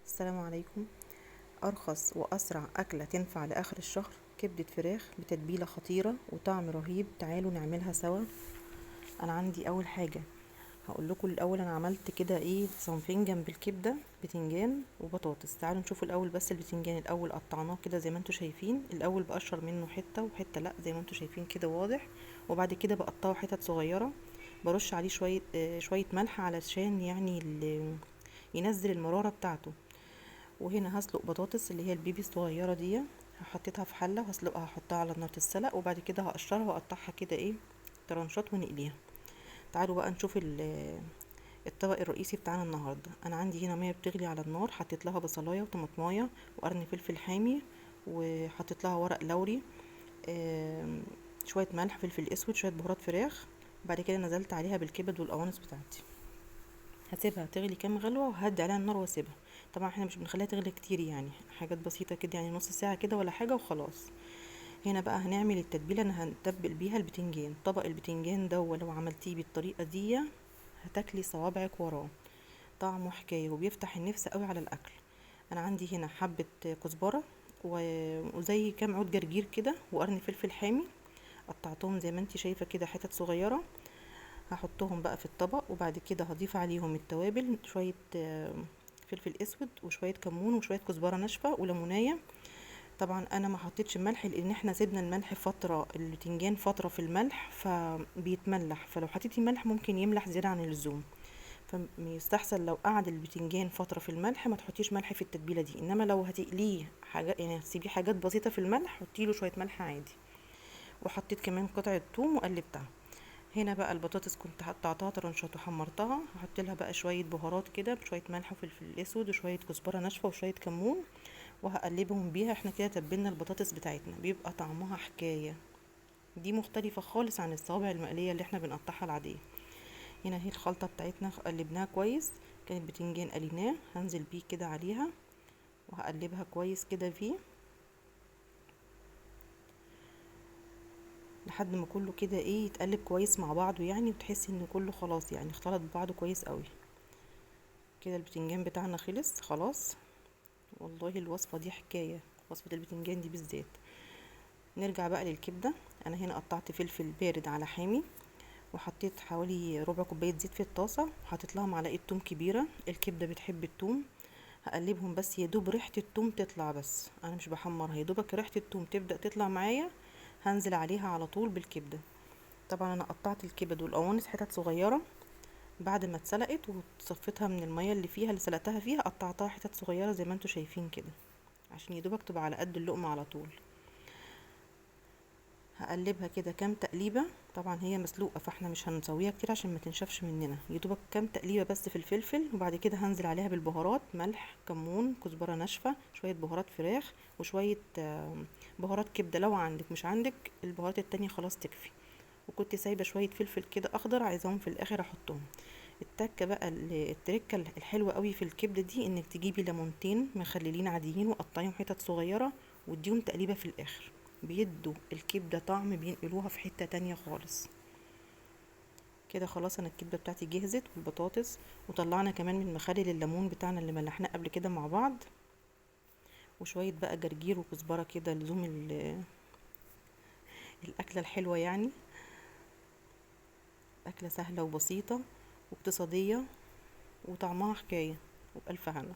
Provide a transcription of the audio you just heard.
السلام عليكم. أرخص وأسرع أكلة تنفع لآخر الشهر، كبدة فراخ بتتبيلة خطيرة وطعم رهيب. تعالوا نعملها سوا. أنا عندي أول حاجة هقول لكم الأول أنا عملت كده إيه صنفين جنب الكبدة، بتنجان وبطاطس. تعالوا نشوفوا الأول. بس البتنجان الأول قطعناه كده زي ما انتوا شايفين، الأول بقشر منه حتة وحتة لأ زي ما انتوا شايفين كده واضح، وبعد كده بقطعه حتت صغيرة. برش عليه شوية ملح علشان يعني ينزل المرارة بتاعته. وهنا هسلق بطاطس اللي هي البيبي الصغيره دي، حطيتها في حله وهسلقها، هحطها على النار تتسلق، وبعد كده هقشرها واقطعها كده ايه طرنشات ونقليها. تعالوا بقى نشوف الطبق الرئيسي بتاعنا النهارده. انا عندي هنا ميه بتغلي على النار، حطيت لها بصلايه وطماطمايه وقرن فلفل حامي، وحطيت لها ورق لوري، شويه ملح، فلفل اسود، شويه بهارات فراخ. بعد كده نزلت عليها بالكبد والقوانص بتاعتي. هسيبها تغلي كام غلوه وهدي عليها النار واسيبها. طبعا احنا مش بنخليها تغلي كتير، يعني حاجات بسيطه كده، يعني نص ساعه كده ولا حاجه وخلاص. هنا بقى هنعمل التتبيله. انا هنتبل بيها البتنجان. طبق البتنجان ده ولو عملتيه بالطريقه دي هتاكلي صوابعك وراه. طعمه حكايه وبيفتح النفس قوي على الاكل. انا عندي هنا حبه كزبره وزي كام عود جرجير كده وقرن فلفل حامي، قطعتهم زي ما انتي شايفه كده حتت صغيره. هحطهم بقى في الطبق، وبعد كده هضيف عليهم التوابل، شوية فلفل اسود وشوية كمون وشوية كزبرة ناشفة وليمونية. طبعا انا ما حطيتش ملح لان احنا سيبنا الملح فترة، البتنجان فترة في الملح فبيتملح، فلو حطيتي ملح ممكن يملح زيادة عن اللزوم. فيستحسن لو قعد البتنجان فترة في الملح ما تحطيش ملح في التتبيلة دي، انما لو هتقليه حاجة يعني هتسيبيه حاجات بسيطة في الملح حطيله شوية ملح عادي. وحطيت كمان قطعة ثوم وقلبتها. هنا بقى البطاطس كنت قطعتها طرنشات وحمرتها، هحط لها بقى شويه بهارات كده بشويه ملح وفلفل اسود وشويه كزبره ناشفه وشويه كمون، وهقلبهم بيها. احنا كده تبلنا البطاطس بتاعتنا، بيبقى طعمها حكايه. دي مختلفه خالص عن الصوابع المقليه اللي احنا بنقطعها العاديه. هنا هي الخلطه بتاعتنا قلبناها كويس. كان البتنجان قليناه، هنزل بيه كده عليها وهقلبها كويس كده فيه لحد ما كله كده ايه يتقلب كويس مع بعضه، يعني وتحسي ان كله خلاص يعني اختلط ببعضه كويس قوي. كده البتنجان بتاعنا خلص خلاص. والله الوصفة دي حكاية، وصفة البتنجان دي بالذات. نرجع بقى للكبدة. انا هنا قطعت فلفل بارد على حامي، وحطيت حوالي ربع كوباية زيت في الطاسة، وحطيت لها معلقة توم كبيرة. الكبدة بتحب التوم. هقلبهم بس يدوب ريحة التوم تطلع، بس انا مش بحمرها، يدوبك ريحة التوم تبدأ تطلع معايا هنزل عليها على طول بالكبدة. طبعا انا قطعت الكبد والقوانص حتت صغيرة. بعد ما اتسلقت وصفيتها من المية اللي فيها اللي سلقتها فيها، قطعتها حتت صغيرة زي ما انتوا شايفين كده عشان يدوبك تبقى على قد اللقمة على طول. هقلبها كده كام تقليبة. طبعا هي مسلوقة فاحنا مش هنسويها كتير عشان ما تنشفش مننا، يدوبك كام تقليبة بس في الفلفل، وبعد كده هنزل عليها بالبهارات، ملح، كمون، كزبرة ناشفة، شوية بهارات فراخ، وشوية بهارات كبدة. لو عندك، مش عندك البهارات التانية خلاص تكفي. وكنت سايبة شوية فلفل كده اخضر عايزاهم في الاخر احطهم. التكه بقى التركه الحلوه قوي في الكبده دي انك تجيبي ليمونتين مخللين عاديين وقطعيهم حتت صغيره واديهم تقليبه في الاخر، بيدوا الكبده طعم، بينقلوها في حته تانية خالص. كده خلاص انا الكبده بتاعتي جهزت والبطاطس، وطلعنا كمان من مخلل الليمون بتاعنا اللي ملحناه قبل كده مع بعض، وشويه بقى جرجير وكزبره كده لزوم الاكله الحلوه يعني. اكله سهله وبسيطه واقتصاديه وطعمها حكايه، وبألف هنا.